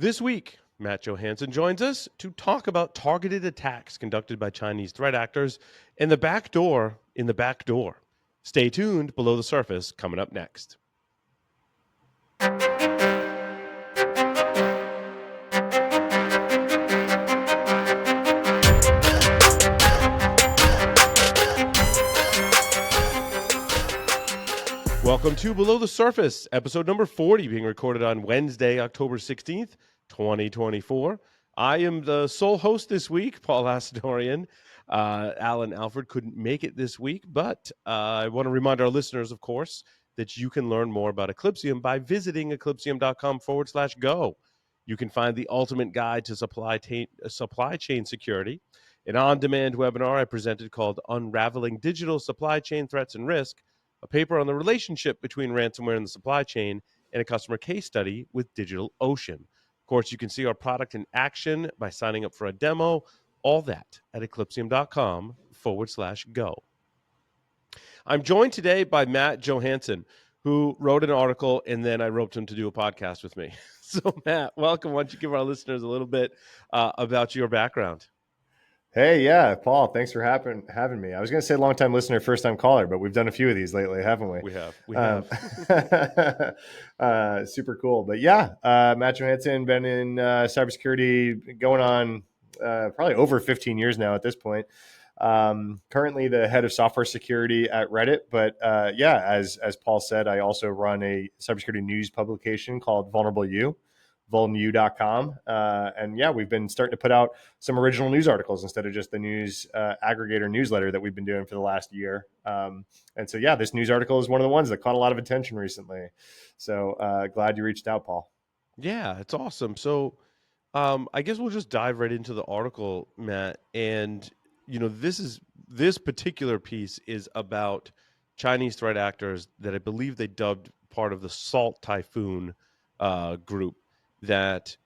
This week, Matt Johansen joins us to talk about targeted attacks conducted by Chinese threat actors and the back door in the back door. Stay tuned. Below the Surface coming up next. Welcome to Below the Surface, episode number 40, being recorded on Wednesday, October 16th, 2024. I am the sole host this week, Paul Asadoorian. Alan Alfred couldn't make it this week, but I want to remind our listeners, of course, that you can learn more about Eclipsium by visiting eclipsium.com/go. You can find the ultimate guide to supply chain security, an on-demand webinar I presented called Unraveling Digital Supply Chain Threats and Risk, a paper on the relationship between ransomware and the supply chain, and a customer case study with DigitalOcean. Of course, you can see our product in action by signing up for a demo, all that at eclipsium.com/go. I'm joined today by Matt Johansen, who wrote an article, and then I roped him to do a podcast with me. So, Matt, welcome. Why don't you give our listeners a little bit about your background? Hey, yeah, Paul, thanks for having me. I was going to say long-time listener, first-time caller, but we've done a few of these lately, haven't we? We have. Super cool. But yeah, Matt Johansen, been in cybersecurity going on probably over 15 years now at this point. Currently the head of software security at Reddit. But yeah, as Paul said, I also run a cybersecurity news publication called vulnerabilities. vulnu.com. And yeah, we've been starting to put out some original news articles instead of just the news aggregator newsletter that we've been doing for the last year. And so, yeah, this news article is one of the ones that caught a lot of attention recently. So glad you reached out, Paul. Yeah, it's awesome. So I guess we'll just dive right into the article, Matt. And, you know, this particular piece is about Chinese threat actors that I believe they dubbed part of the Volt Typhoon group that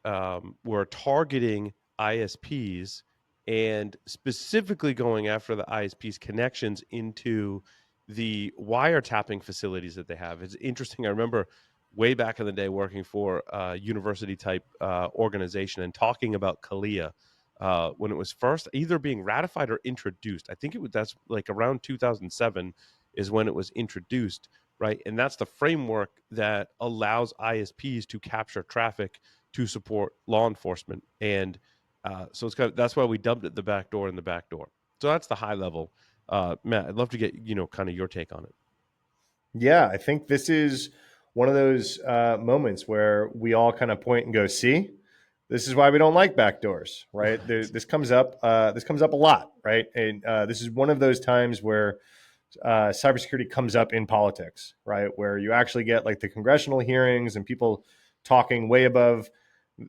were targeting ISPs and specifically going after the ISPs' connections into the wiretapping facilities that they have. It's interesting. I remember way back in the day working for a university type organization and talking about Kalia when it was first either being ratified or introduced. I think that's like around 2007 is when it was introduced. Right. And that's the framework that allows ISPs to capture traffic to support law enforcement. And so that's why we dubbed it the back door in the back door. So that's the high level. Matt, I'd love to get, kind of your take on it. Yeah, I think this is one of those moments where we all kind of point and go, see, this is why we don't like backdoors, right? This comes up a lot, right? And this is one of those times where cybersecurity comes up in politics, right? Where you actually get like the congressional hearings and people talking way above,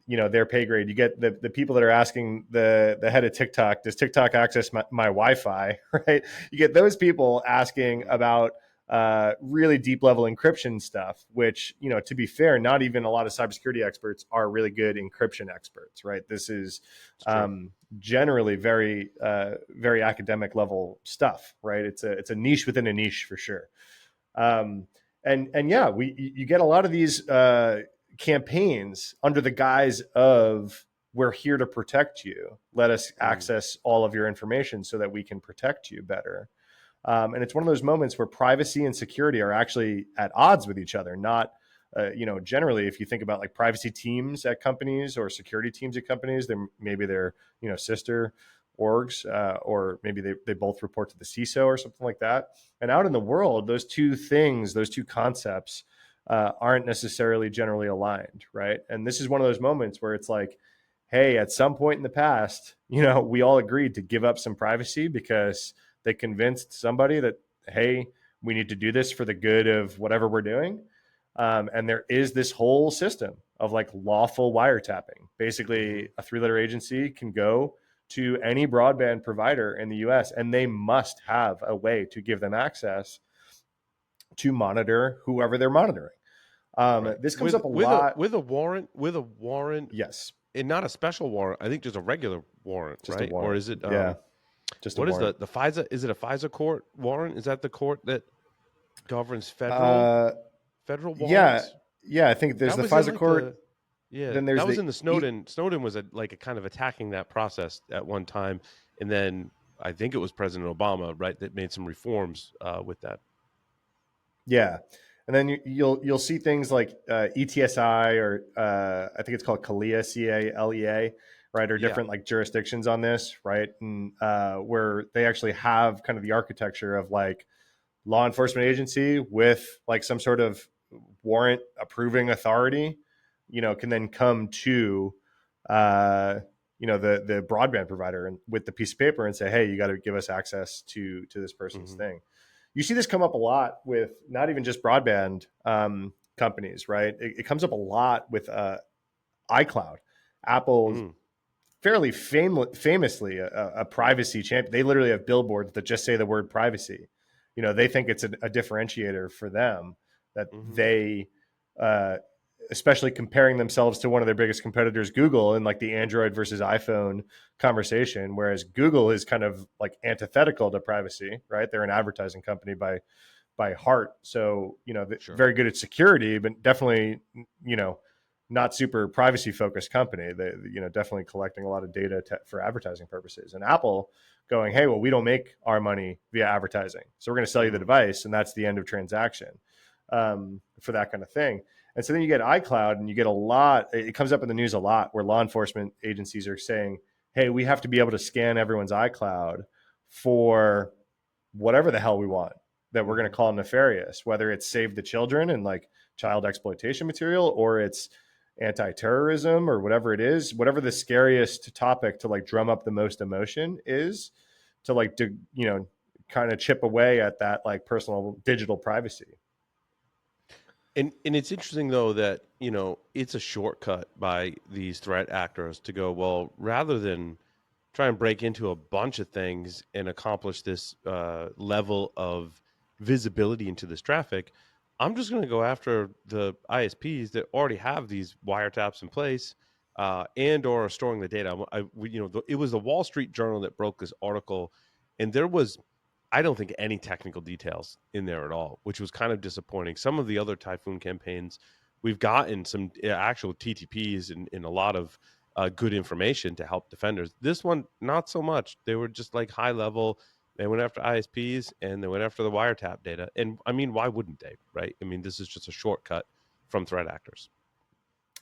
their pay grade. You get the people that are asking the head of TikTok, does TikTok access my Wi-Fi, right? You get those people asking about really deep level encryption stuff, which, to be fair, not even a lot of cybersecurity experts are really good encryption experts, right? This is generally very, very academic level stuff, right? It's a niche within a niche for sure. And yeah, you get a lot of these campaigns under the guise of we're here to protect you. Let us access all of your information so that we can protect you better. And it's one of those moments where privacy and security are actually at odds with each other. Not, generally, if you think about like privacy teams at companies or security teams at companies, maybe they're sister orgs, or maybe they both report to the CISO or something like that. And out in the world, those two concepts aren't necessarily generally aligned, right? And this is one of those moments where it's like, hey, at some point in the past, we all agreed to give up some privacy because they convinced somebody that, hey, we need to do this for the good of whatever we're doing. And there is this whole system of like lawful wiretapping. Basically, a 3-letter agency can go to any broadband provider in the US and they must have a way to give them access to monitor whoever they're monitoring. Right. This comes up a lot. With a warrant. Yes. And not a special warrant. I think just a regular warrant, just right? A warrant. Or is it... yeah. Just what is the FISA? Is it a FISA court warrant? Is that the court that governs federal warrants? Yeah. I think there's the FISA court. Yeah, then that there's was the in the Snowden. Snowden was like a kind of attacking that process at one time, and then I think it was President Obama, right, that made some reforms with that. Yeah, and then you'll see things like ETSI or I think it's called CALEA, CALEA, right, or Yeah. different like jurisdictions on this, right, and where they actually have kind of the architecture of like law enforcement agency with like some sort of warrant approving authority, can then come to uh, the broadband provider and with the piece of paper and say, hey, you got to give us access to this person's Hmm. thing. You see this come up a lot with not even just broadband companies, right? It comes up a lot with iCloud. Apple's Mm. fairly famously a privacy champion. They literally have billboards that just say the word privacy. They think it's a differentiator for them that Hmm. they, uh, especially comparing themselves to one of their biggest competitors, Google, in like the Android versus iPhone conversation. Whereas Google is kind of like antithetical to privacy, right? They're an advertising company by heart. So, Sure. very good at security, but definitely, you know, not super privacy focused company. They, definitely collecting a lot of data for advertising purposes. And Apple going, hey, well, we don't make our money via advertising. So we're going to sell you the Hmm. device. And that's the end of transaction for that kind of thing. And so then you get iCloud and you get a lot, it comes up in the news a lot where law enforcement agencies are saying, hey, we have to be able to scan everyone's iCloud for whatever the hell we want that we're going Hmm. to call nefarious, whether it's save the children and like child exploitation material or it's anti-terrorism or whatever it is, whatever the scariest topic to like drum up the most emotion is to like to, kind of chip away at that like personal digital privacy. And it's interesting though that it's a shortcut by these threat actors to go, well, rather than try and break into a bunch of things and accomplish this level of visibility into this traffic, I'm just going to go after the ISPs that already have these wiretaps in place and or are storing the data. It was the Wall Street Journal that broke this article, and there was, I don't think, any technical details in there at all, which was kind of disappointing. Some of the other Typhoon campaigns, we've gotten some actual TTPs and a lot of good information to help defenders. This one, not so much. They were just like high level. They went after ISPs and they went after the wiretap data. And I mean, why wouldn't they? Right? I mean, this is just a shortcut from threat actors.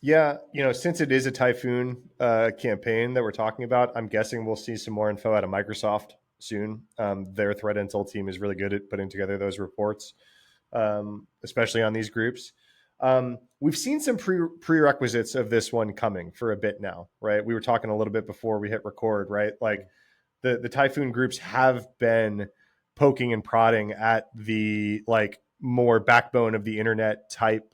Yeah, since it is a Typhoon campaign that we're talking about, I'm guessing we'll see some more info out of Microsoft soon. Their threat intel team is really good at putting together those reports, especially on these groups. We've seen some prerequisites of this one coming for a bit now, right? We were talking a little bit before we hit record, right? Like the Typhoon groups have been poking and prodding at the like more backbone of the internet type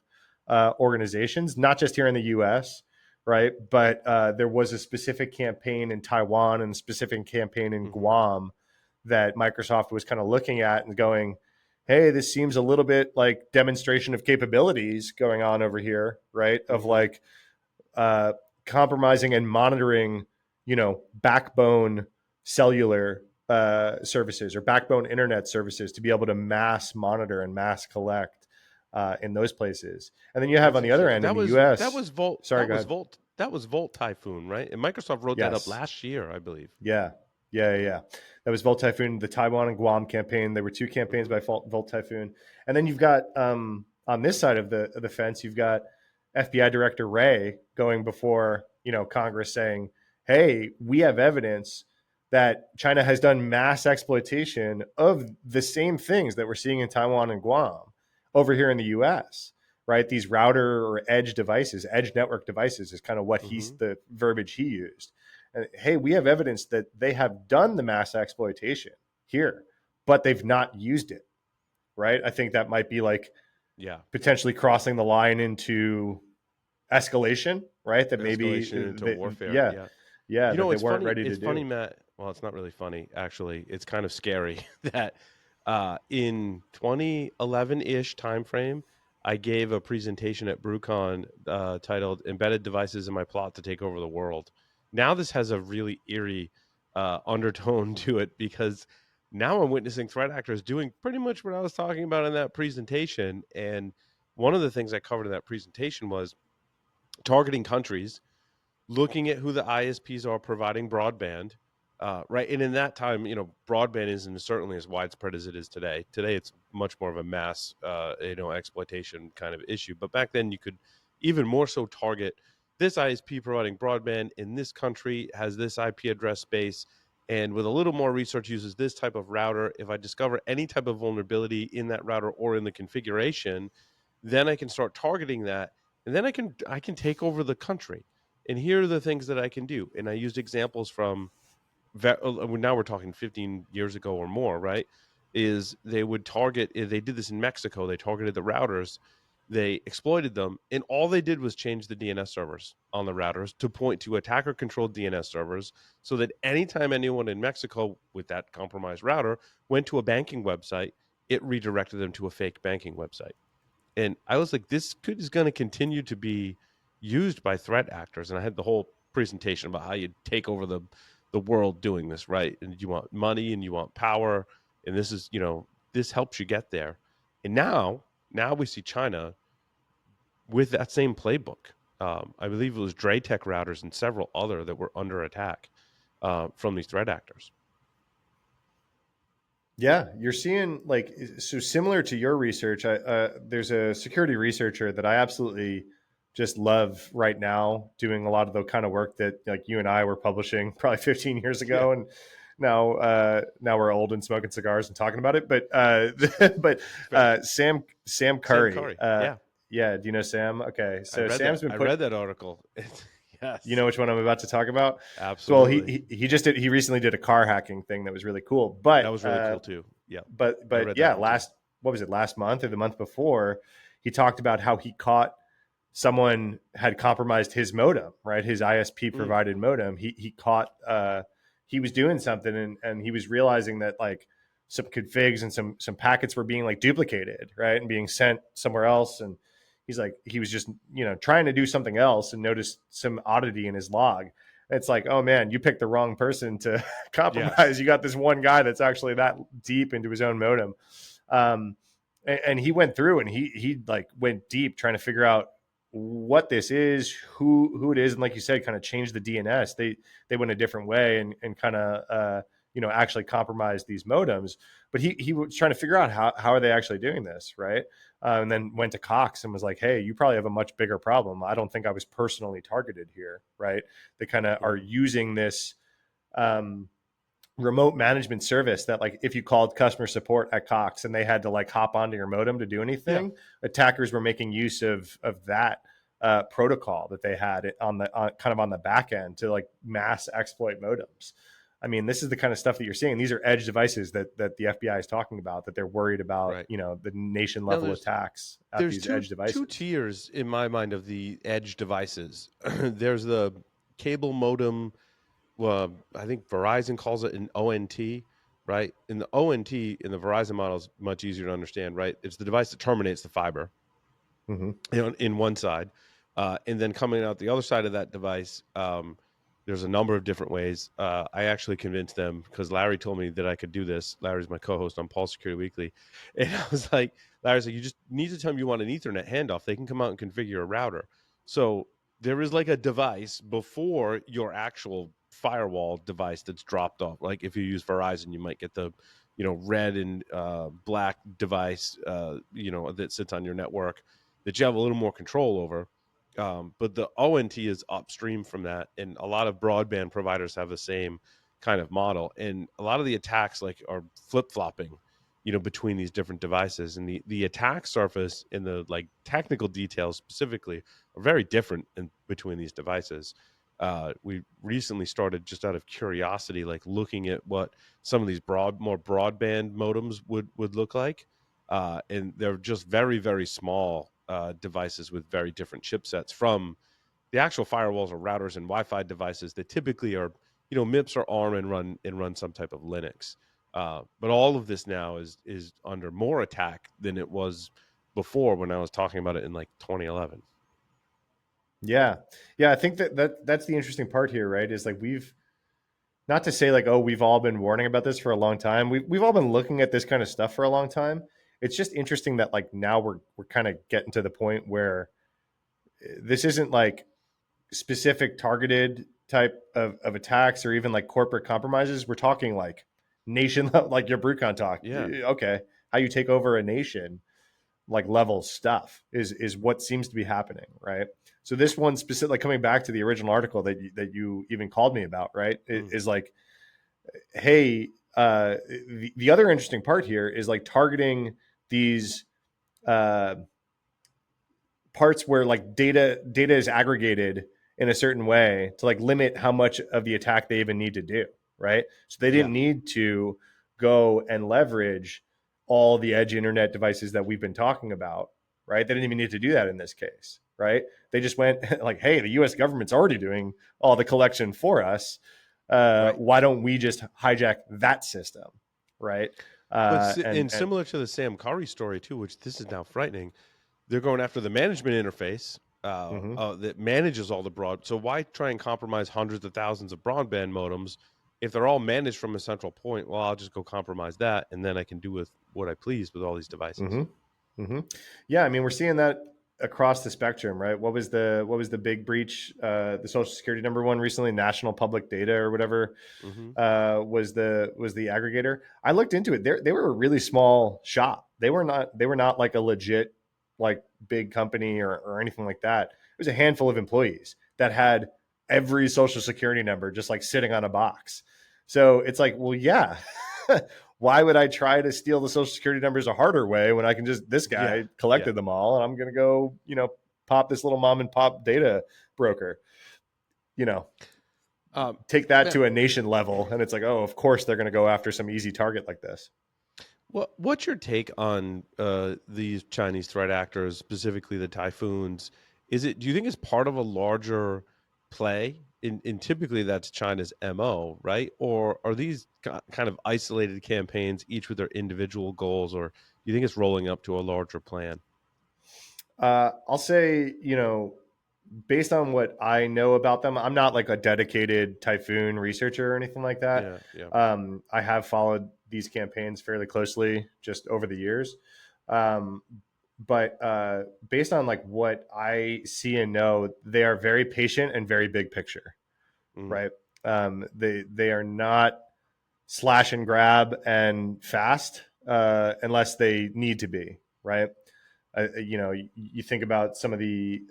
organizations, not just here in the U.S., right? But there was a specific campaign in Taiwan and a specific campaign in Mm-hmm. Guam that Microsoft was kind of looking at and going, hey, this seems a little bit like demonstration of capabilities going on over here, right? Of Mm-hmm. like uh, compromising and monitoring, backbone cellular services or backbone internet services to be able to mass monitor and mass collect in those places. And then you have That's on the other interesting because end in that the was that U.S. was Volt Sorry, go ahead. that was Volt Typhoon, right? And Microsoft wrote that up Yes. last year, I believe. Yeah. Yeah. That was Volt Typhoon, the Taiwan and Guam campaign. There were two campaigns Mm-hmm. by Volt Typhoon, and then you've got on this side of the fence, you've got FBI Director Wray going before Congress saying, "Hey, we have evidence that China has done mass exploitation of the same things that we're seeing in Taiwan and Guam over here in the U.S." Right? These router or edge devices, edge network devices, is kind of what Mm-hmm. he's the verbiage he used. And, hey, we have evidence that they have done the mass exploitation here, but they've not used it. Right? I think that might be like Yeah. potentially crossing the line into escalation, right? That maybe Escalation into warfare. yeah, Yeah. yeah, You that know, they it's weren't funny. ready to It's funny, do. Matt. Well, it's not really funny, actually. It's kind of scary that in 2011 ish timeframe, I gave a presentation at BrewCon titled "Embedded Devices in My Plot to Take Over the World." Now, this has a really eerie undertone to it because now I'm witnessing threat actors doing pretty much what I was talking about in that presentation. And one of the things I covered in that presentation was targeting countries, looking at who the ISPs are providing broadband, right? And in that time, broadband isn't certainly as widespread as it is today. Today, it's much more of a mass, exploitation kind of issue. But back then, you could even more so target this ISP providing broadband in this country has this IP address space, and with a little more research, uses this type of router. If I discover any type of vulnerability in that router or in the configuration, then I can start targeting that, and then I can take over the country. And here are the things that I can do. And I used examples from now we're talking 15 years ago or more, right? Is they would target, they did this in Mexico, they targeted the routers, they exploited them, and all they did was change the DNS servers on the routers to point to attacker controlled DNS servers, so that anytime anyone in Mexico with that compromised router went to a banking website, it redirected them to a fake banking website. And I was like, is going to continue to be used by threat actors. And I had the whole presentation about how you take over the world doing this, right? And you want money and you want power, and this is, this helps you get there. And now we see China with that same playbook. I believe it was Draytech routers and several other that were under attack from these threat actors. Yeah, you're seeing like so similar to your research. There's a security researcher that I absolutely just love right now, doing a lot of the kind of work that like you and I were publishing probably 15 years Yeah, ago, and now we're old and smoking cigars and talking about it. But but fair. Sam Sam Curry, Curry. Yeah, yeah, do you know Sam? Okay, I so read that. Sam's been I put. read that article. You Yes, know which one I'm about to talk about? So, well, absolutely. he recently did a car hacking thing that was really cool. That was really cool too. Yeah, I But read that yeah, one too. what was it, last month or the month before, he talked about how he caught someone had compromised his modem, right? His ISP Mm, provided modem. He caught he was doing something, and he was realizing that like some configs and some packets were being like duplicated, right? And being sent somewhere else. And he's like, he was just, trying to do something else and noticed some oddity in his log. It's like, oh man, you picked the wrong person to yes. compromise. You got this one guy that's actually that deep into his own modem. Um, and he went through and he like went deep trying to figure out what this is, who it is, and like you said, kind of changed the DNS. They went a different way and kind of actually compromised these modems. But he was trying to figure out how are they actually doing this, right? And then went to Cox and was like, hey, you probably have a much bigger problem. I don't think I was personally targeted here, right? They kind of are Mm, using this um, remote management service that like if you called customer support at Cox and they had to like hop onto your modem to do yeah. anything, attackers were making use of that protocol that they had on the kind of on the back end to like mass exploit modems. I mean, this is the kind of stuff that you're seeing. These are edge devices that the FBI is talking about, that they're worried about, Right. the nation Now level attacks at there's these two edge two devices. tiers in my mind of the edge devices. There's the cable modem. I think Verizon calls it an ONT, right? And the ONT in the Verizon model is much easier to understand, right? It's the device that terminates the fiber, Mm-hmm. in one side, and then coming out the other side of that device, there's a number of different ways. I actually convinced them because Larry told me that I could do this. Larry's my co-host on Paul Security Weekly, and I was like, Larry's like, you just need to tell them you want an Ethernet handoff. They can come out and configure a router. So there is like a device before your actual firewall device that's dropped off. Like if you use Verizon, you might get the red and black device that sits on your network that you have a little more control over. But the ONT is upstream from that, and a lot of broadband providers have the same kind of model. And a lot of the attacks like are flip flopping, between these different devices, and the attack surface and the like technical details specifically are very different in between these devices. We recently started just out of curiosity, like looking at what some of these more broadband modems would look like, and they're just very very small devices with very different chipsets from the actual firewalls or routers and Wi-Fi devices that typically are MIPS or ARM and run some type of Linux. But all of this now is under more attack than it was before when I was talking about it in like 2011. Yeah, yeah. I think that's the interesting part here, right? Is like we've not to say like, oh, we've all been warning about this for a long time. We've all been looking at this kind of stuff for a long time. It's just interesting that like now we're kind of getting to the point where this isn't like specific targeted type of attacks or even like corporate compromises, we're talking like nation, like your Brucon talk. Yeah. Okay, how you take over a nation, like level stuff is what seems to be happening, right? So this one specific, like coming back to the original article that you even called me about, right, Mm. is like, hey, the other interesting part here is like targeting these uh, parts where like data is aggregated in a certain way to like limit how much of the attack they even need to do, right? So they Yeah. didn't need to go and leverage all the edge internet devices that we've been talking about, right? They didn't even need to do that in this case, right? They just went like, hey, the US government's already doing all the collection for us. Right. Why don't we just hijack that system, right? But And similar to the Sam Curry story too, which this is now frightening, they're going after the management interface mhm. that manages all the broad. So why try and compromise hundreds of thousands of broadband modems if they're all managed from a central point? Well, I'll just go compromise that, and then I can do with what I please with all these devices. Mm-hmm. Yeah, I mean, we're seeing that across the spectrum, right? What was the big breach? The Social Security number one recently, National Public Data or whatever, Hmm. was the aggregator. I looked into it. They were a really small shop. They were not like a legit like big company or anything like that. It was a handful of employees that had every Social Security number just like sitting on a box. So it's like, well, yeah. Why would I try to steal the Social Security numbers a harder way when I can just, this Yeah, guy yeah. collected them all and I'm going to go, pop this little mom and pop data broker, you know, Um, take that Matt, to a nation level. And it's like, oh, of course they're going to go after some easy target like this. what's your take on these Chinese threat actors, specifically the typhoons? Do you think it's part of a larger play? In typically that's China's MO, right? Or are these kind of isolated campaigns, each with their individual goals, or do you think it's rolling up to a larger plan? I'll say, based on what I know about them, I'm not like a dedicated typhoon researcher or anything like that. Yeah, yeah. I have followed these campaigns fairly closely just over the years. Um, but based on like what I see and know, they are very patient and very big picture, Mm, right? They are not slash and grab and fast unless they need to be, right? You think about some of the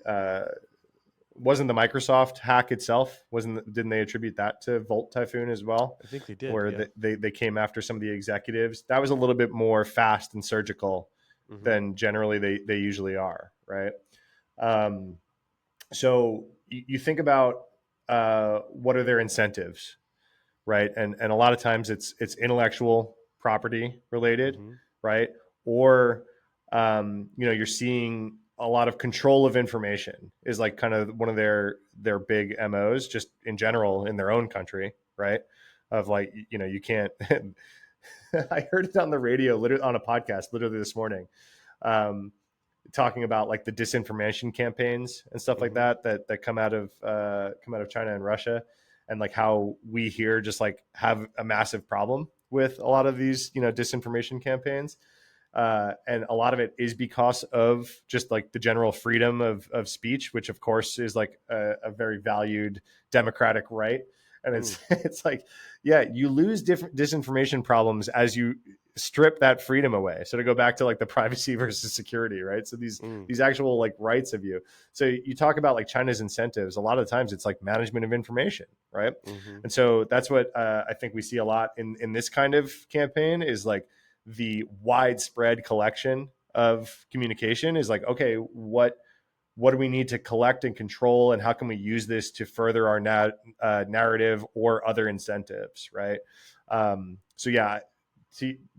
wasn't the Microsoft hack itself, didn't they attribute that to Volt Typhoon as well, I think they did. where Yeah. they came after some of the executives? That was a little bit more fast and surgical Hmm. than generally they usually are, right? um, so you think about what are their incentives, right? And a lot of times it's intellectual property related, Hmm. right? Or you're seeing a lot of control of information is like kind of one of their big MOs, just in general in their own country, right? Of like, you can't. I heard it on the radio, literally on a podcast, literally this morning. Um, Talking about like the disinformation campaigns and stuff like Hmm. that come out of China and Russia, and like how we here just like have a massive problem with a lot of these disinformation campaigns, and a lot of it is because of just like the general freedom of speech, which of course is like a very valued democratic right. And Mm, it's like, yeah, you lose different disinformation problems as you strip that freedom away. So to go back to like the privacy versus security, right? So these mm, these actual like rights of you. So you talk about like China's incentives. A lot of the times it's like management of information, right? hmm. And so that's what I think we see a lot in this kind of campaign is like the widespread collection of communication is like, okay, what do we need to collect and control, and how can we use this to further our narrative or other incentives, right? So yeah,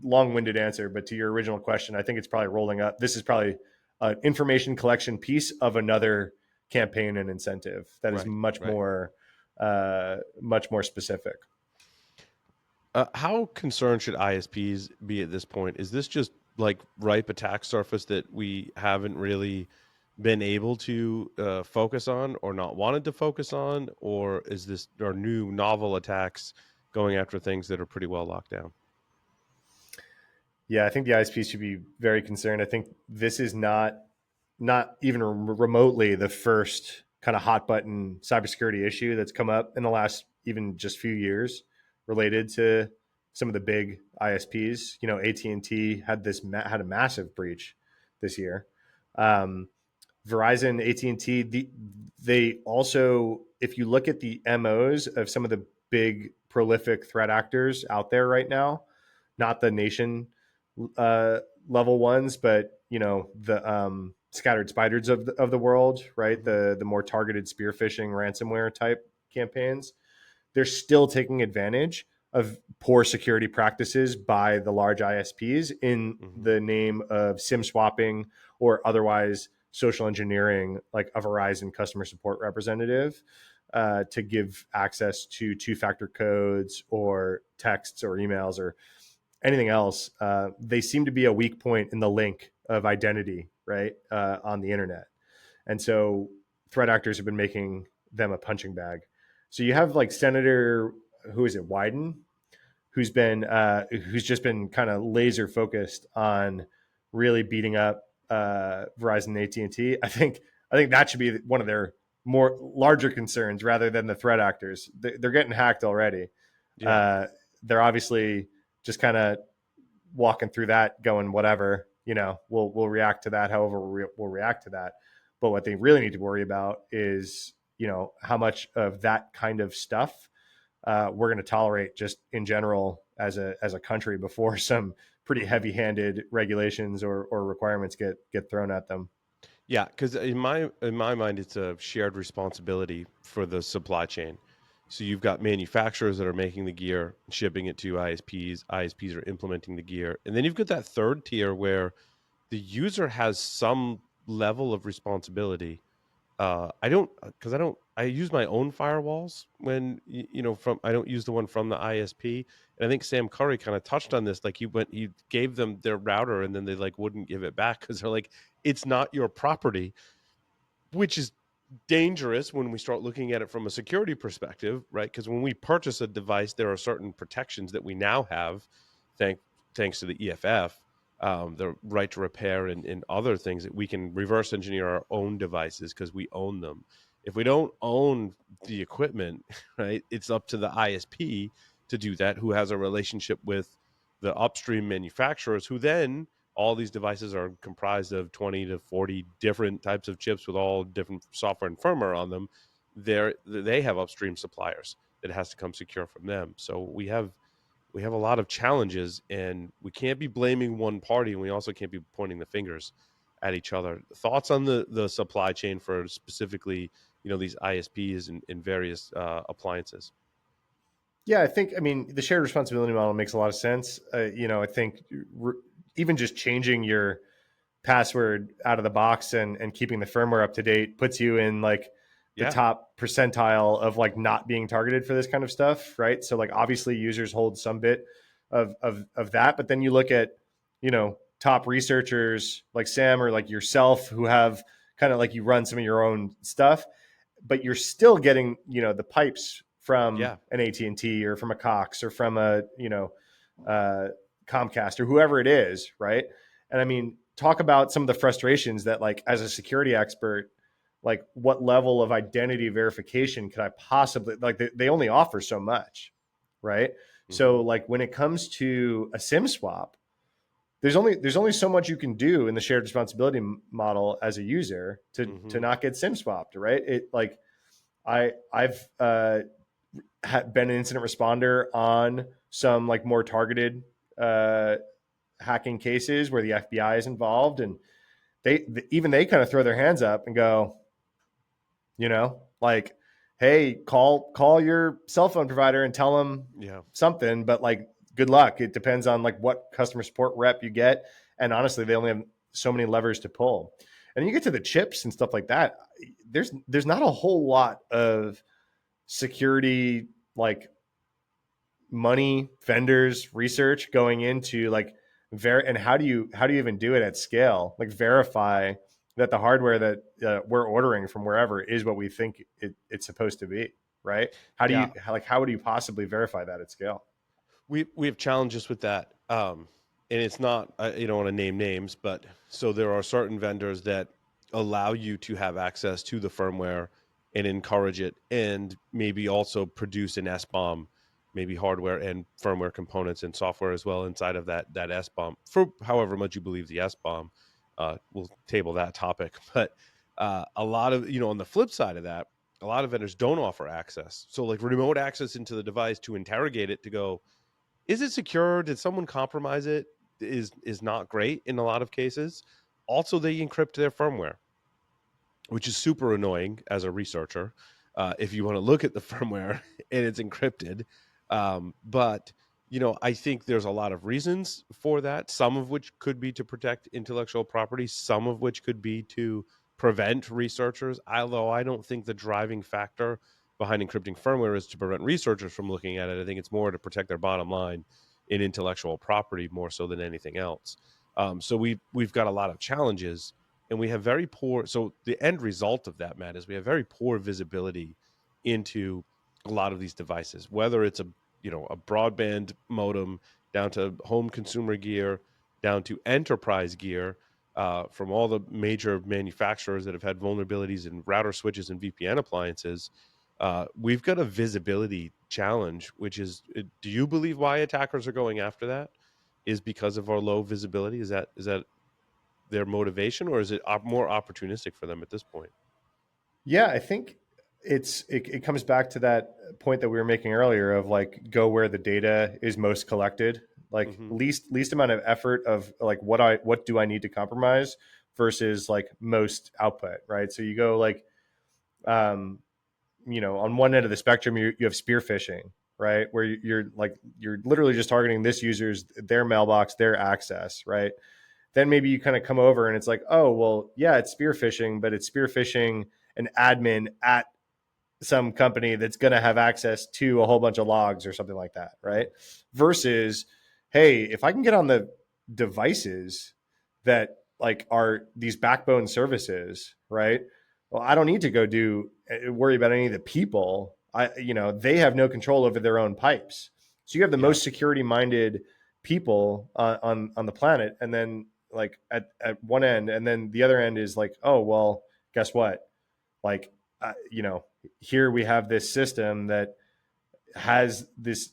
long-winded answer, but to your original question, I think it's probably rolling up. This is probably an information collection piece of another campaign and incentive that is Right, right. much more specific. How concerned should ISPs be at this point? Is this just like ripe attack surface that we haven't really been able to focus on or not wanted to focus on, or is this are new novel attacks going after things that are pretty well locked down? Yeah, I think the ISP should be very concerned. I think this is not even remotely the first kind of hot button cybersecurity issue that's come up in the last even just few years related to some of the big ISPs. You know, AT&T had a massive breach this year. Verizon, AT&T, they also, if you look at the MOs of some of the big prolific threat actors out there right now, not the nation uh, level ones, but you know the scattered spiders of the world, right? Mm-hmm. The more targeted spear phishing, ransomware type campaigns. They're still taking advantage of poor security practices by the large ISPs in Mm-hmm. the name of SIM swapping or otherwise social engineering, like a Verizon customer support representative, to give access to two-factor codes or texts or emails or anything else. They seem to be a weak point in the link of identity, right, on the internet. And so threat actors have been making them a punching bag. So you have like Senator, who is it, Wyden, who's just been kind of laser focused on really beating up Verizon and AT&T. I think that should be one of their more larger concerns rather than the threat actors. They're getting hacked already. Yeah. Uh, they're obviously just kind of walking through that, going whatever. You know, we'll react to that however we'll react to that. But what they really need to worry about is, you know, how much of that kind of stuff we're going to tolerate just in general as a country before some pretty Mm-hmm. heavy-handed regulations or requirements get thrown at them. Yeah, because in my mind, it's a shared responsibility for the supply chain. So you've got manufacturers that are making the gear, shipping it to ISPs. ISPs are implementing the gear, and then you've got that third tier where the user has some level of responsibility. I don't, because I don't. I use my own firewalls when from. I don't use the one from the ISP, and I think Sam Curry kind of touched on this. Like he gave them their router, and then they like wouldn't give it back because they're like, it's not your property, which is dangerous when we start looking at it from a security perspective, right? Because when we purchase a device, there are certain protections that we now have, thank, thanks to the EFF, the right to repair and other things that we can reverse engineer our own devices because we own them. If we don't own the equipment, right, it's up to the ISP to do that, who has a relationship with the upstream manufacturers, who then all these devices are comprised of 20 to 40 different types of chips with all different software and firmware on them. They have upstream suppliers that has to come secure from them. So we have a lot of challenges, and we can't be blaming one party, and we also can't be pointing the fingers at each other. Thoughts on the supply chain for specifically these ISPs and various appliances? Yeah, I mean the shared responsibility model makes a lot of sense. You know, I think even just changing your password out of the box and keeping the firmware up to date puts you in like the Yeah, top percentile of like not being targeted for this kind of stuff, right? So like obviously users hold some bit of that, but then you look at, you know, top researchers like Sam or like yourself who have kind of like you run some of your own stuff, but you're still getting, you know, the pipes from yeah, an AT&T or from a Cox or from a, you know, uh, Comcast or whoever it is, right? And I mean, talk about some of the frustrations that like as a security expert, like what level of identity verification could I possibly like they only offer so much, right? hmm, So like when it comes to a SIM swap, there's only so much you can do in the shared responsibility model as a user to hmm, not get SIM swapped, right? It like I've been an incident responder on some like more targeted uh, hacking cases where the FBI is involved, and even they kind of throw their hands up and go, you know, like, hey, call your cell phone provider and tell them yeah, something, but like, good luck. It depends on like what customer support rep you get, and honestly, they only have so many levers to pull. And you get to the chips and stuff like that. There's not a whole lot of security like money, vendors, research going into like and how do you even do it at scale? Like verify that the hardware that we're ordering from wherever is what we think it's supposed to be, right? yeah. How would you possibly verify that at scale? We have challenges with that, and it's not. You don't want to name names, but so there are certain vendors that allow you to have access to the firmware and encourage it, and maybe also produce an SBOM, maybe hardware and firmware components and software as well inside of that SBOM for however much you believe the SBOM. We'll table that topic, but a lot of, on the flip side of that, a lot of vendors don't offer access. So like remote access into the device to interrogate it to go, is it secure? Did someone compromise it? Is not great in a lot of cases. Also, they encrypt their firmware, which is super annoying as a researcher if you want to look at the firmware and it's encrypted. But I think there's a lot of reasons for that. Some of which could be to protect intellectual property. Some of which could be to prevent researchers. Although I don't think the driving factor behind encrypting firmware is to prevent researchers from looking at it. I think it's more to protect their bottom line in intellectual property more so than anything else. So we've got a lot of challenges, and we have very poor. So the end result of that, Matt, is we have very poor visibility into a lot of these devices, whether it's a broadband modem down to home consumer gear, down to enterprise gear, from all the major manufacturers that have had vulnerabilities in router switches and VPN appliances. We've got a visibility challenge, which is, do you believe why attackers are going after that? Is because of our low visibility? Is that their motivation, or is it more opportunistic for them at this point? Yeah, I think it comes back to that point that we were making earlier of like go where the data is most collected, like Mm-hmm. least amount of effort of like what do I need to compromise versus like most output, right? So you go like um on one end of the spectrum you have spear phishing, right, where you're literally just targeting this user's their mailbox, their access, right? Then maybe you kind of come over and it's like, oh well, yeah, it's spear phishing, but it's spear phishing an admin at some company that's going to have access to a whole bunch of logs or something like that, right? Versus, hey, if I can get on the devices that like are these backbone services, right? Well, I don't need to go worry about any of the people. They have no control over their own pipes. So you have the Yeah. most security minded people on the planet, and then like at one end, and then the other end is like, oh well, guess what? Like, here we have this system that has this,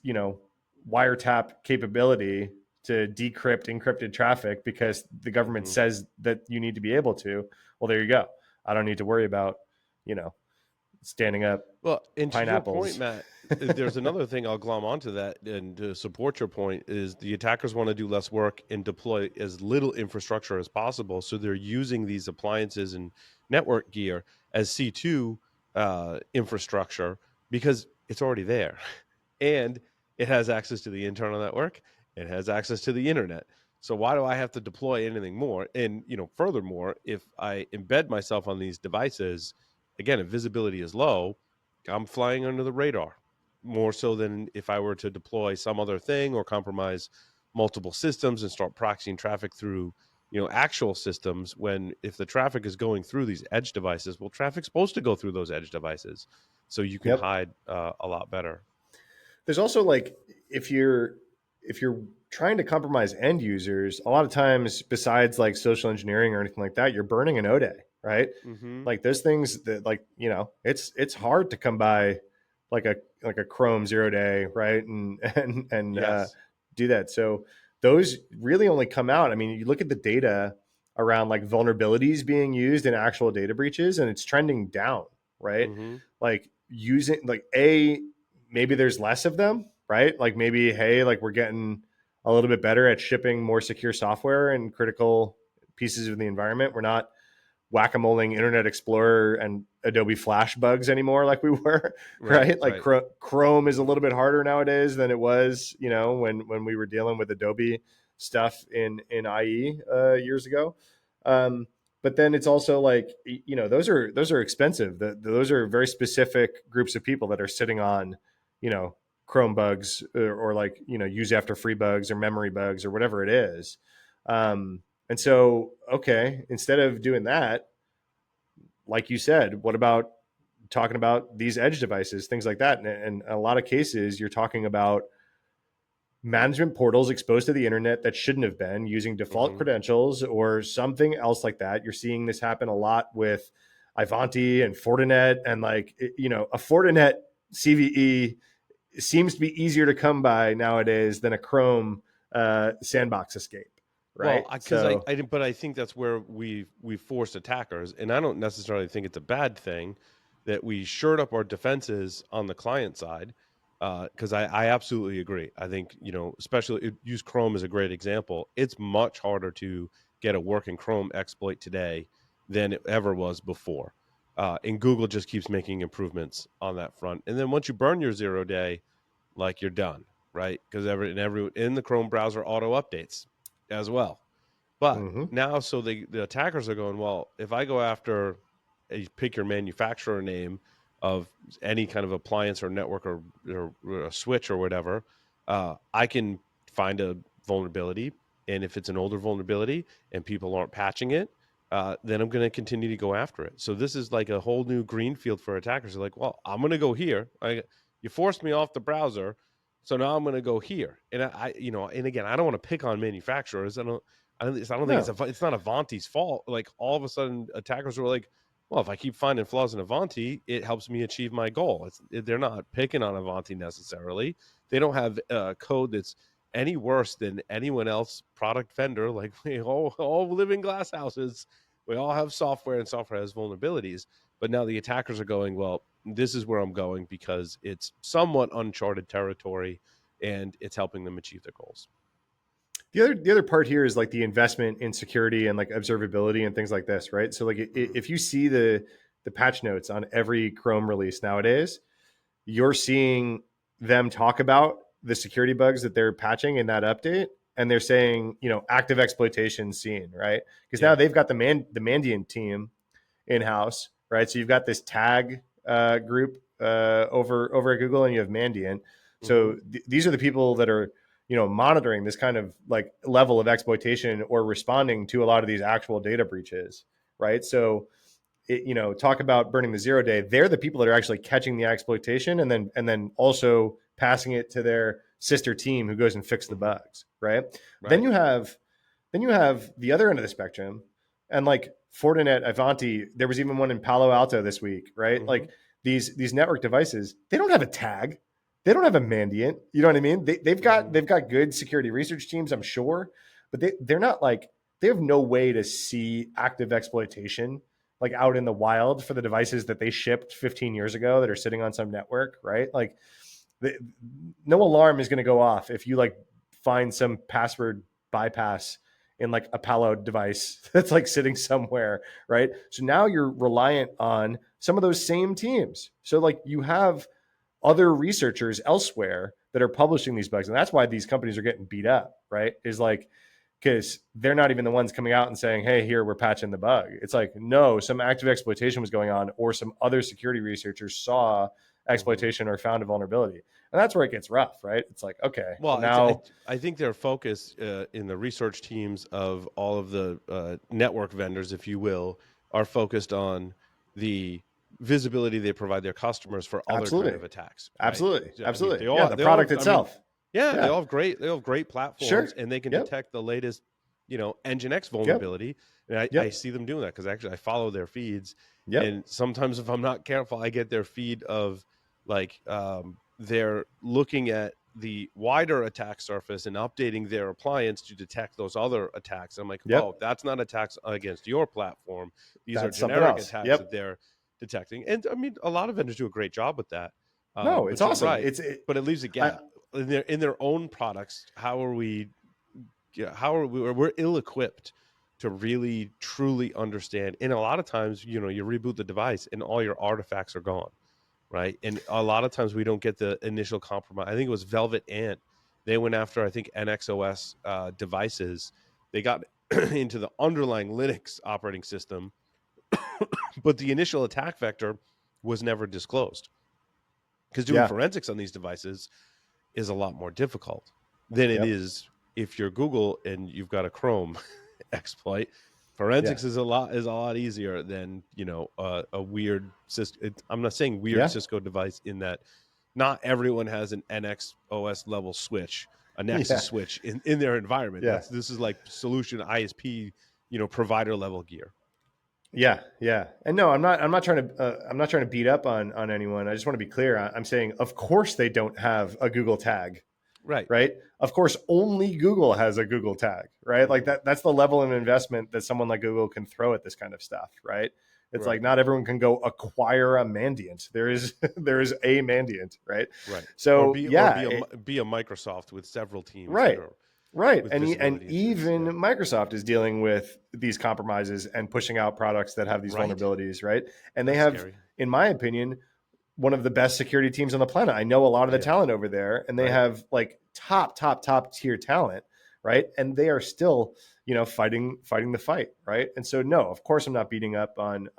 wiretap capability to decrypt encrypted traffic because the government Mm-hmm. says that you need to be able to. Well, there you go. I don't need to worry about, you know, standing up Well, and to your point, pineapples. Matt, there's another thing I'll glom onto that, and to support your point is the attackers want to do less work and deploy as little infrastructure as possible. So they're using these appliances and network gear as C2 infrastructure because it's already there. And it has access to the internal network. It has access to the internet. So why do I have to deploy anything more? And furthermore, if I embed myself on these devices, again, if visibility is low, I'm flying under the radar more so than if I were to deploy some other thing or compromise multiple systems and start proxying traffic through actual systems. When if the traffic is going through these edge devices, well, traffic's supposed to go through those edge devices, so you can Yep. hide a lot better. There's also like if you're trying to compromise end users, a lot of times besides like social engineering or anything like that, you're burning an ODE, right? Mm-hmm. Like those things that like, it's hard to come by like a Chrome 0 day, right? And Yes. do that. So those really only come out. I mean, you look at the data around like vulnerabilities being used in actual data breaches and it's trending down, right? Mm-hmm. Like using like maybe there's less of them, right? Like maybe, hey, like we're getting a little bit better at shipping more secure software and critical pieces of the environment. We're not whack-a-moling Internet Explorer and Adobe Flash bugs anymore like we were, Right. right? Like Right. Chrome is a little bit harder nowadays than it was, when we were dealing with Adobe stuff in IE years ago. Um, but then it's also like, those are expensive. Those are very specific groups of people that are sitting on, you know, Chrome bugs or like, use after free bugs or memory bugs or whatever it is. And so, okay, instead of doing that, like you said, what about talking about these edge devices, things like that? And in a lot of cases, you're talking about management portals exposed to the internet that shouldn't have been using default Mm-hmm. credentials or something else like that. You're seeing this happen a lot with Ivanti and Fortinet, and like a Fortinet CVE seems to be easier to come by nowadays than a Chrome sandbox escape, right? Well, because So, but I think that's where we forced attackers, and I don't necessarily think it's a bad thing that we shored up our defenses on the client side. Because I absolutely agree. I think especially use Chrome as a great example. It's much harder to get a working Chrome exploit today than it ever was before. And Google just keeps making improvements on that front. And then once you burn your 0 day, like you're done, right? Because every in the Chrome browser auto updates as well. But mhm. now, so the attackers are going, well, if I go after pick your manufacturer name of any kind of appliance or network or a switch or whatever, I can find a vulnerability. And if it's an older vulnerability and people aren't patching it, then I'm going to continue to go after it. So this is like a whole new green field for attackers. They're like, well, I'm going to go here. You forced me off the browser. So now I'm going to go here. And and again, I don't want to pick on manufacturers. I don't think No, it's not Avanti's fault. Like all of a sudden, attackers were like, "Well, if I keep finding flaws in Avanti, it helps me achieve my goal." They're not picking on Avanti necessarily. They don't have code that's any worse than anyone else product vendor. Like we all live in glass houses. We all have software, and software has vulnerabilities. But now the attackers are going, "Well, this is where I'm going because it's somewhat uncharted territory, and it's helping them achieve their goals." the other part here is like the investment in security and like observability and things like this, right? So like Mm-hmm. if you see the patch notes on every Chrome release nowadays, you're seeing them talk about the security bugs that they're patching in that update, and they're saying active exploitation seen, right? Because now Yeah. they've got the Mandiant team in house, right? So you've got this tag group over at Google, and you have Mandiant. Mm-hmm. So these are the people that are monitoring this kind of like level of exploitation or responding to a lot of these actual data breaches, right? So talk about burning the 0 day. They're the people that are actually catching the exploitation and then also passing it to their sister team who goes and fix the Mm-hmm. bugs, right? Then Right. you have then you have the other end of the spectrum, and like Fortinet, Ivanti. There was even one in Palo Alto this week, right? Mm-hmm. Like these network devices, they don't have a tag, they don't have a Mandiant. You know what I mean? They've Mm-hmm. got they've got good security research teams, I'm sure, but they're not like they have no way to see active exploitation like out in the wild for the devices that they shipped 15 years ago that are sitting on some network, right? Like the, no alarm is going to go off if you like find some password bypass in like a Palo device that's like sitting somewhere, right? So now you're reliant on some of those same teams. So like you have other researchers elsewhere that are publishing these bugs, and that's why these companies are getting beat up, right? Is like because they're not even the ones coming out and saying, "Hey, here we're patching the bug." It's like, no, some active exploitation was going on, or some other security researchers saw Mm-hmm. exploitation or found a vulnerability, and that's where it gets rough, right? It's like, okay, well Well, now, I think their focus in the research teams of all of the network vendors, if you will, are focused on the visibility they provide their customers for other kind absolutely, of attacks, right? absolutely, I mean, absolutely, yeah, the product I mean, itself, yeah, yeah, they all have great platforms, sure, and they can yep, detect the latest, Nginx yep, vulnerability, and I yep, see them doing that because actually I follow their feeds, yep, and sometimes if I'm not careful, I get their feed of like they're looking at the wider attack surface and updating their appliance to detect those other attacks. I'm like, oh, yep, that's not attacks against your platform. These are that's something generic else, attacks that yep. they're detecting. And I mean, a lot of vendors do a great job with that. No, it's But you're awesome. right. But it leaves a I, gap in their own products. We're ill equipped to really truly understand. And a lot of times, you reboot the device and all your artifacts are gone, right? And a lot of times we don't get the initial compromise. I think it was Velvet Ant. They went after, I think, NXOS devices. They got into the underlying Linux operating system, but the initial attack vector was never disclosed because doing yeah, forensics on these devices is a lot more difficult than it yep, is if you're Google and you've got a Chrome exploit. yeah, Forensics is a lot easier than a weird Cisco. I'm not saying weird yeah, Cisco device in that not everyone has an NX OS level switch, a Nexus yeah, switch in their environment. yeah. This is like solution ISP, provider level gear. Yeah, yeah. And no, I'm not trying to beat up on anyone. I just want to be clear. I'm saying, of course, they don't have a Google tag, Right. right? Of course, only Google has a Google tag, right? Like Mm-hmm. that's the level of investment that someone like Google can throw at this kind of stuff, right? It's like Right. not everyone can go acquire a Mandiant. There is there is a Mandiant, right? Right. Or So be yeah, it, be a Microsoft with several teams that right, are right. with And visibility issues. even Yeah. Microsoft is dealing with these compromises and pushing out products that have these Right. vulnerabilities, right? And they That's have, scary. in my opinion, one of the best security teams on the planet. I know a lot of the Yeah. talent over there, and they Right. have like top tier talent, right? And they are still, fighting the fight, right? And so, no, of course, I'm not beating up on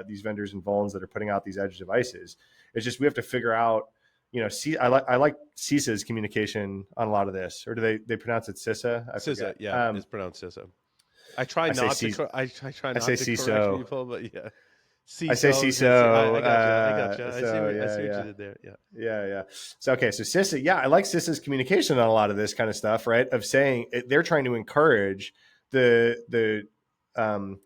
these vendors and vulns that are putting out these edge devices. It's just we have to figure out, I like CISA's communication on a lot of this, or do they pronounce it CISA? I CISA. forget. Yeah. It's pronounced CISA. I try I say not to. C, I try I say not to correct CISO. people, but yeah. I say CISO. Okay. CISO. I got you. I got you. So I yeah, see what you yeah. did there. Yeah. Yeah, yeah. So okay, so CISA, yeah, I like CISA's communication on a lot of this kind of stuff, right? Of saying they're trying to encourage the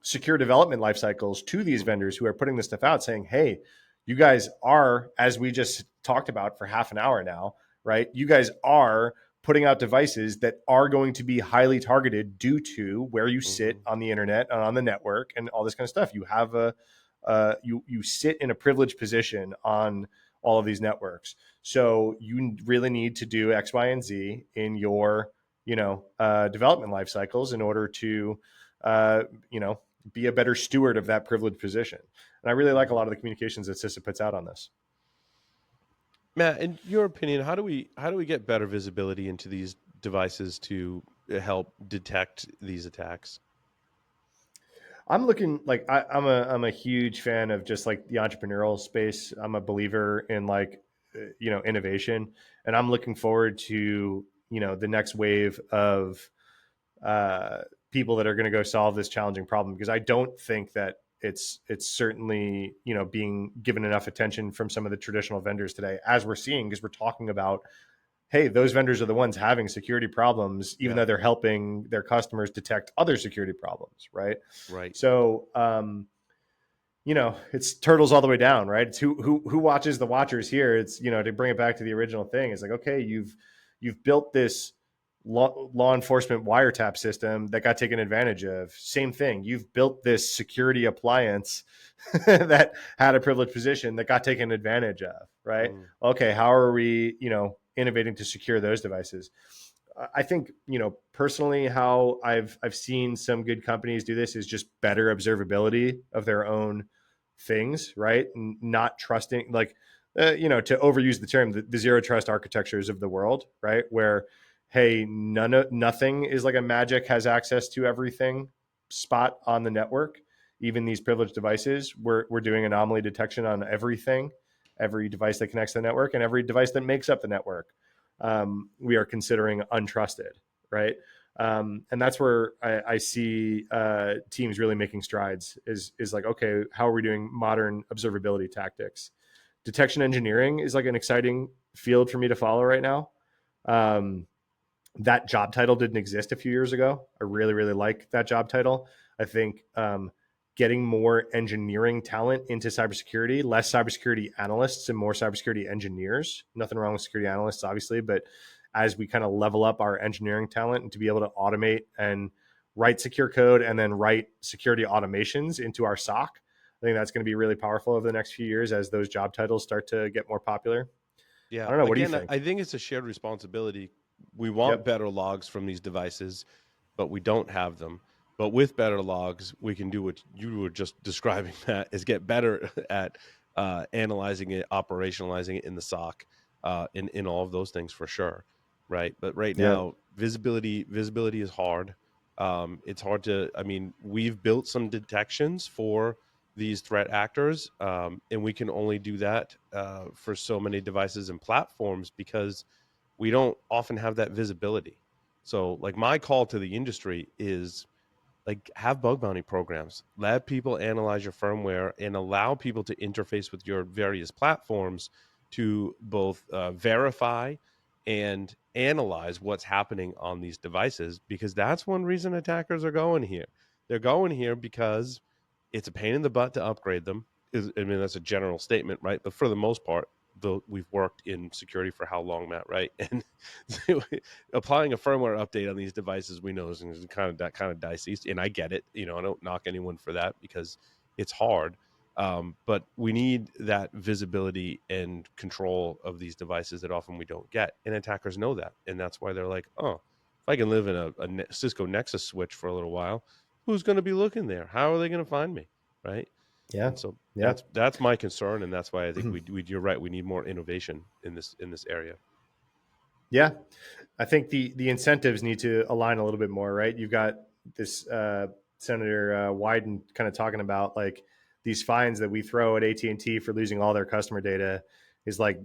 secure development life cycles to these Mm-hmm. vendors who are putting this stuff out, saying, "Hey, you guys are, as we just talked about for half an hour now, right? You guys are putting out devices that are going to be highly targeted due to where you sit Mm-hmm. on the internet and on the network and all this kind of stuff. You have a you sit in a privileged position on all of these networks. So you really need to do X, Y, and Z in your, development life cycles in order to, uh, you know, be a better steward of that privileged position. And I really like a Mm-hmm. lot of the communications that CISA puts out on this. Matt, in your opinion, how do we get better visibility into these devices to help detect these attacks? I'm looking like I'm a huge fan of just like the entrepreneurial space. I'm a believer in like innovation, and I'm looking forward to the next wave of uh, people that are going to go solve this challenging problem because I don't think that it's certainly being given enough attention from some of the traditional vendors today as we're seeing because we're talking about, hey, those vendors are the ones having security problems even Yeah. though they're helping their customers detect other security problems, right? Right. So it's turtles all the way down, right? It's who watches the watchers here. It's to bring it back to the original thing. It's like, okay, you've built this law enforcement wiretap system that got taken advantage of. Same thing. You've built this security appliance that had a privileged position that got taken advantage of, right? Mm. Okay, how are we, innovating to secure those devices? I think personally how I've seen some good companies do this is just better observability of their own things, right? And not trusting like to overuse the term the zero trust architectures of the world, right? Where hey, nothing is like a magic has access to everything spot on the network. Even these privileged devices, we're doing anomaly detection on everything, every device that connects to the network, and every device that makes up the network we are considering untrusted, right? And that's where I see teams really making strides. Is like, okay, how are we doing modern observability tactics? Detection engineering is like an exciting field for me to follow right now. Um, that job title didn't exist a few years ago. I really, really like that job title. I think getting more engineering talent into cybersecurity, less cybersecurity analysts and more cybersecurity engineers. Nothing wrong with security analysts, obviously, but as we kind of level up our engineering talent and to be able to automate and write secure code and then write security automations into our SOC, I think that's going to be really powerful over the next few years as those job titles start to get more popular. I Yeah. don't know. What do you Again, think? I think it's a shared responsibility. We want Yep. better logs from these devices, but we don't have them. But with better logs, we can do what you were just describing. That is get better at analyzing it, operationalizing it in the SOC, in all of those things for sure, right? But right Yep. now, visibility is hard. It's hard to. I mean, we've built some detections for these threat actors, and we can only do that for so many devices and platforms because we don't often have that visibility. So, like my call to the industry is like have bug bounty programs, let people analyze your firmware and allow people to interface with your various platforms to both verify and analyze what's happening on these devices, because that's one reason attackers are going here. They're going here because It's a pain in the butt to upgrade them. I mean, that's a general statement, right? But for the most part, though, we've worked in security for how long, Matt, right? And applying a firmware update on these devices, we know is kind of dicey. And I get it. You know, I don't knock anyone for that because it's hard. But we need that visibility and control of these devices that often we don't get. And attackers know that. And that's why they're like, oh, if I can live in a Cisco Nexus switch for a little while, who's going to be looking there? How are they going to find me? Right. Yeah. And so Yeah. that's my concern. And that's why I think you're right. We need more innovation in this area. Yeah. I think the incentives need to align a little bit more, right? You've got this Senator Wyden kind of talking about like these fines that we throw at AT&T for losing all their customer data is like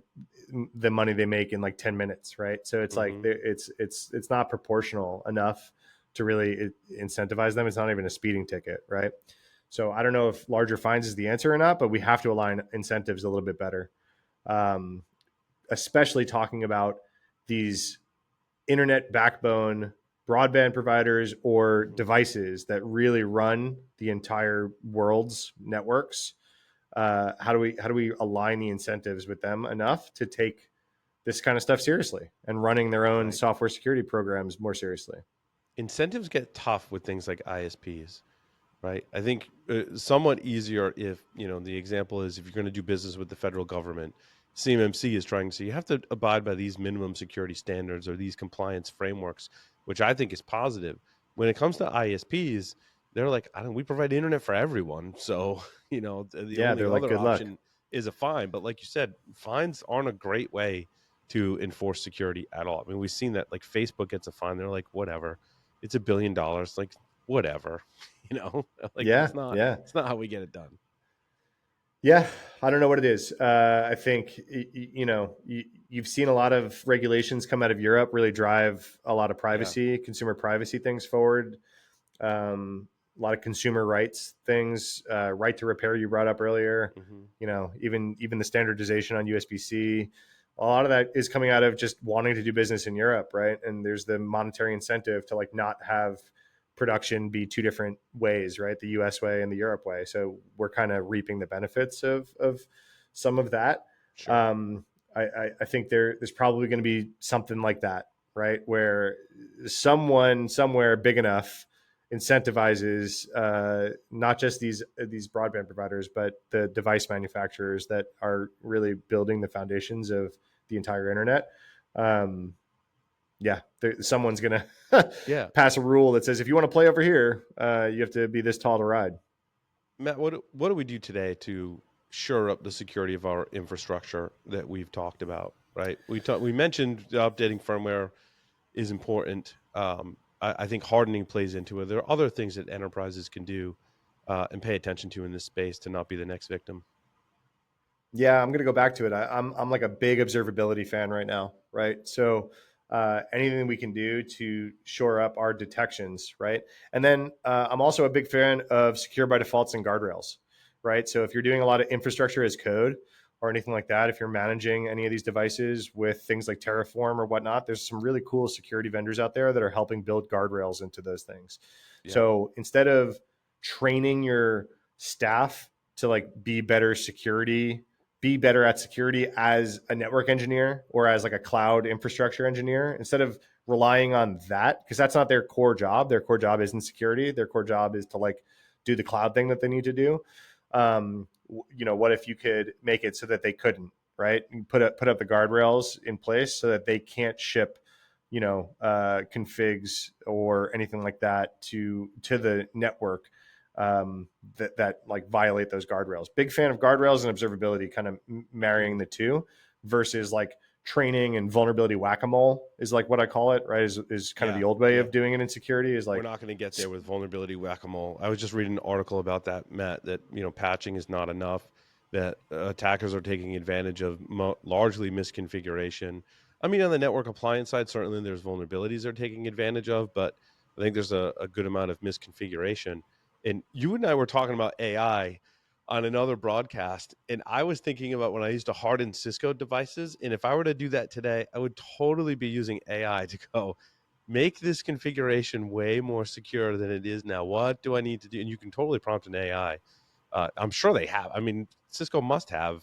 the money they make in like 10 minutes, right? So it's like Mm-hmm. it's not proportional enough to really incentivize them. It's not even a speeding ticket, right? So I don't know if larger fines is the answer or not, but we have to align incentives a little bit better, um, especially talking about these internet backbone broadband providers or Mm-hmm. devices that really run the entire world's networks. How do we align the incentives with them enough to take this kind of stuff seriously and running their own Right. software security programs more seriously? Incentives get tough with things like ISPs. Right. I think somewhat easier if, the example is if you're going to do business with the federal government, CMMC is trying to say you have to abide by these minimum security standards or these compliance frameworks, which I think is positive. When it comes to ISPs, they're like, I don't, we provide internet for everyone. So, the Yeah, only they're like, other good luck. option is a fine. But like you said, fines aren't a great way to enforce security at all. I mean, we've seen that like Facebook gets a fine. They're like, whatever, it's $1 billion. Like, whatever. you know like Yeah, it's not yeah. it's not how we get it done. Yeah, I don't know what it is. I think you've seen a lot of regulations come out of Europe really drive a lot of Yeah. privacy, consumer privacy things forward. A lot of consumer rights things, right to repair you brought up earlier. Hmm. Even the standardization on USB-C. A lot of that is coming out of just wanting to do business in Europe, right? And there's the monetary incentive to like not have production be two different ways, right? The US way and the Europe way. So we're kind of reaping the benefits of some of that. Sure. I think there's probably going to be something like that, right? Where someone somewhere big enough incentivizes not just these broadband providers, but the device manufacturers that are really building the foundations of the entire internet. Um, yeah, someone's gonna Yeah. pass a rule that says if you want to play over here, you have to be this tall to ride. Matt, what do we do today to shore up the security of our infrastructure that we've talked about? Right. We mentioned updating firmware is important. I think hardening plays into it. There are other things that enterprises can do and pay attention to in this space to not be the next victim. Yeah, I'm gonna go back to it. I'm like a big observability fan right now, right? So anything we can do to shore up our detections, right? And then I'm also a big fan of secure by defaults and guardrails, right? So if you're doing a lot of infrastructure as code or anything like that, if you're managing any of these devices with things like Terraform or whatnot, there's some really cool security vendors out there that are helping build guardrails into those things. Yeah. So instead of training your staff to like be better at security as a network engineer or as like a cloud infrastructure engineer instead of relying on that, because that's not their core job. Their core job isn't security. Their core job is to like do the cloud thing that they need to do. What if you could make it so that they couldn't, right? And put up the guardrails in place so that they can't ship configs or anything like that to the network, that like violate those guardrails. Big fan of guardrails and observability, kind of marrying Mm. the two versus like training and vulnerability whack-a-mole is like what I call it, right? Is kind of Yeah. the old way Yeah. of doing it in security is We're like, not going to get there with vulnerability whack-a-mole. I was just reading an article about that, Matt, that patching is not enough, that attackers are taking advantage of largely misconfiguration. I mean, on the network appliance side, certainly there's vulnerabilities they're taking advantage of, but I think there's a good amount of misconfiguration. And you and I were talking about AI on another broadcast, and I was thinking about when I used to harden Cisco devices, and if I were to do that today, I would totally be using AI to go make this configuration way more secure than it is now. What do I need to do? And you can totally prompt an AI I'm sure they have. I mean, Cisco must have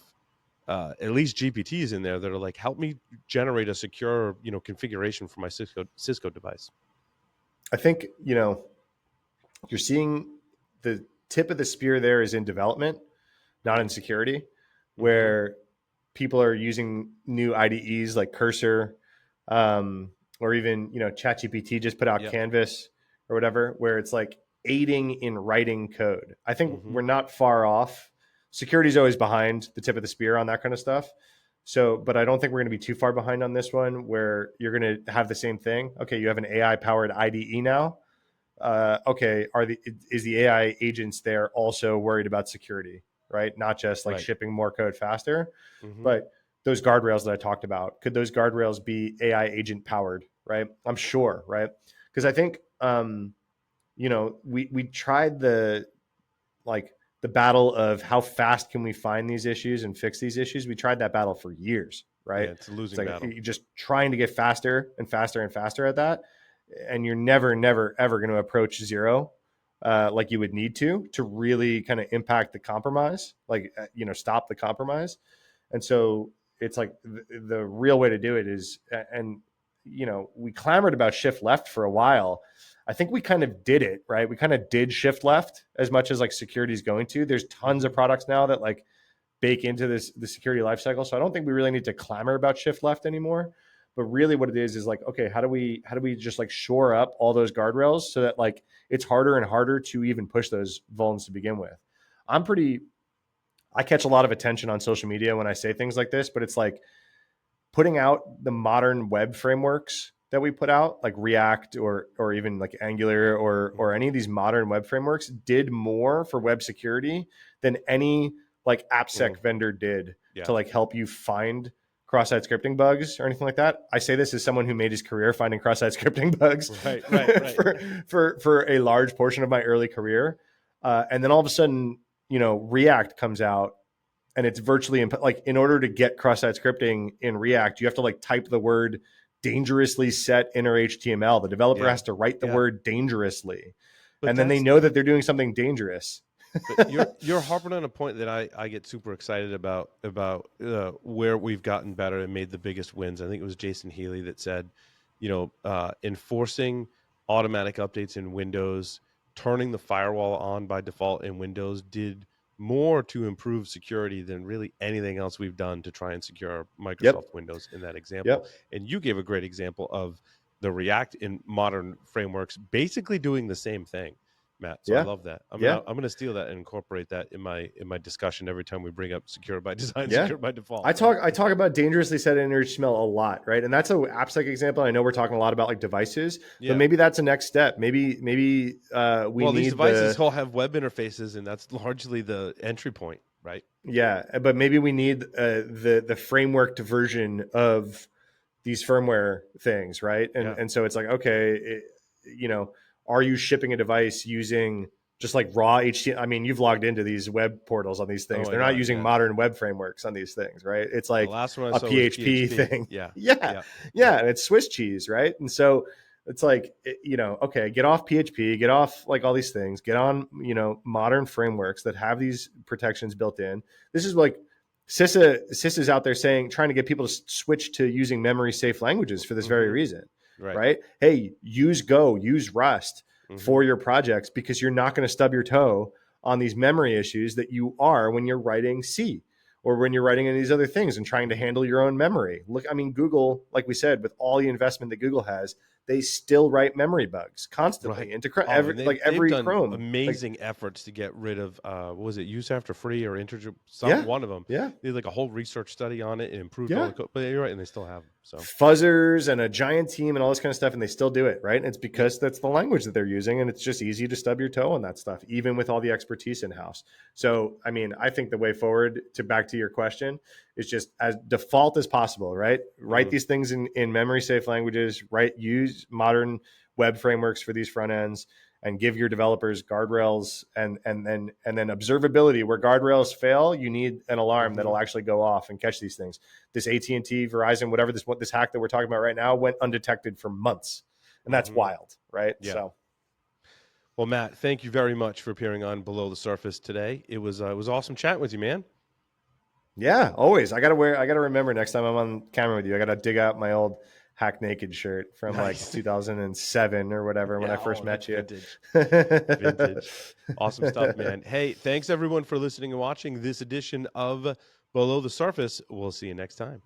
at least GPTs in there that are like, help me generate a secure, configuration for my Cisco device. I think, you're seeing the tip of the spear there is in development, not in security, Mm-hmm. where people are using new IDEs like Cursor, or even, ChatGPT just put out Yep. Canvas or whatever, where it's like aiding in writing code. I think Mm-hmm. we're not far off. Security is always behind the tip of the spear on that kind of stuff. So, but I don't think we're going to be too far behind on this one where you're going to have the same thing. Okay, you have an AI powered IDE now. Okay, is the AI agents there also worried about security, right? Not just like Right. shipping more code faster, Mm-hmm. but those guardrails that I talked about, could those guardrails be AI agent powered, right? I'm sure, right? Because I think we tried like the battle of how fast can we find these issues and fix these issues. We tried that battle for years, Yeah, right? it's a It's losing like battle. you're just trying to get faster and faster and faster at that, and you're never, never, ever going to approach zero like you would need to really kind of impact the compromise, like stop the compromise. And so it's like the real way to do it is, and we clamored about shift left for a while. I think we kind of did it, right? We kind of did shift left as much as like security is going to. There's tons Mm-hmm. of products now that like bake into the security lifecycle. So I don't think we really need to clamor about shift left anymore. But really what it is like, okay, how do we just like shore up all those guardrails so that like it's harder and harder to even push those vulns to begin with. I'm pretty I catch a lot of attention on social media when I say things like this, but it's like putting out the modern web frameworks that we put out, like React or even like Angular or Mm-hmm. any of these modern web frameworks, did more for web security than any like Mm. AppSec vendor did to Yeah. like help you find cross-site scripting bugs or anything like that. I say this as someone who made his career finding cross-site scripting bugs Right. Right. Right. for a large portion of my early career, and then all of a sudden, React comes out and it's virtually like in order to get cross-site scripting in React, you have to like type the word dangerously set inner HTML. The developer Yeah. has to write the Yeah. word dangerously, But and then they that's know that they're doing something dangerous. But you're harping on a point that I get super excited about where we've gotten better and made the biggest wins. I think it was Jason Healy that said, enforcing automatic updates in Windows, turning the firewall on by default in Windows did more to improve security than really anything else we've done to try and secure Yep. Microsoft Windows in that example. Yep. And you gave a great example of the React in modern frameworks basically doing the same thing, Matt. So I Yeah. love that. I'm Yeah. gonna I'm gonna steal that and incorporate that in my discussion every time we bring up secure by design, Yeah. secure by default. I Right? talk I talk about dangerously set inner HTML a lot, right? And that's a AppSec example. I know we're talking a lot about like devices, but Yeah. maybe that's a next step. Maybe we Well, these need devices the all have web interfaces, and that's largely the entry point, right? yeah, but maybe we need the frameworked version of these firmware things, right? And Yeah. and so it's like, okay, you know, are you shipping a device using just like raw HTML? I mean, you've logged into these web portals on these Oh things. my They're not god. using Yeah. modern web frameworks on these things, right? It's The like last one I a saw was PHP PHP. thing. Yeah. Yeah. Yeah. Yeah. Yeah. And it's Swiss cheese, right? And so it's like, okay, get off PHP, get off like all these things, get on, modern frameworks that have these protections built in. This is like CISA is out there trying to get people to switch to using memory safe languages for this very Mm-hmm. reason, Right. right? Hey, use Go, use Rust Mm-hmm. for your projects because you're not going to stub your toe on these memory issues that you are when you're writing C or when you're writing any of these other things and trying to Mm-hmm. handle your own memory. Look, I mean, Google, like we said, with all the investment that Google has, they still write memory bugs constantly Right. into Oh, and they've every done Chrome. Like, amazing efforts to get rid of what was it, use after free or integer, some yeah, one of them. yeah, They did like a whole research study on it and improved all yeah. the code. But you're right, and they still have them. So Fuzzers and a giant team and all this kind of stuff, and they still do it, right? And it's yep. because that's the language that they're using, and it's just easy to stub your toe on that stuff, even with all the expertise in house. So, I mean, I think the way forward, to back to your question, is just as default as possible, right? Write Mm-hmm. these things in memory safe languages, right? Use modern web frameworks for these front ends, and give your developers guardrails and then observability. Where guardrails fail, you need an alarm Mm-hmm. that'll actually go off and catch these things. This AT&T, Verizon, whatever this hack that we're talking about right now went undetected for months, and that's Mm-hmm. wild, right? Yeah. So Well, Matt, thank you very much for appearing on Below the Surface today. It was awesome chatting with you, man. Yeah, always. I gotta remember next time I'm on camera with you. I gotta dig out my old Hack Naked shirt from like Nice. 2007 or whatever when I Yeah. first Oh, that's met you. vintage. Vintage. Awesome stuff, man. Hey, thanks everyone for listening and watching this edition of Below the Surface. We'll see you next time.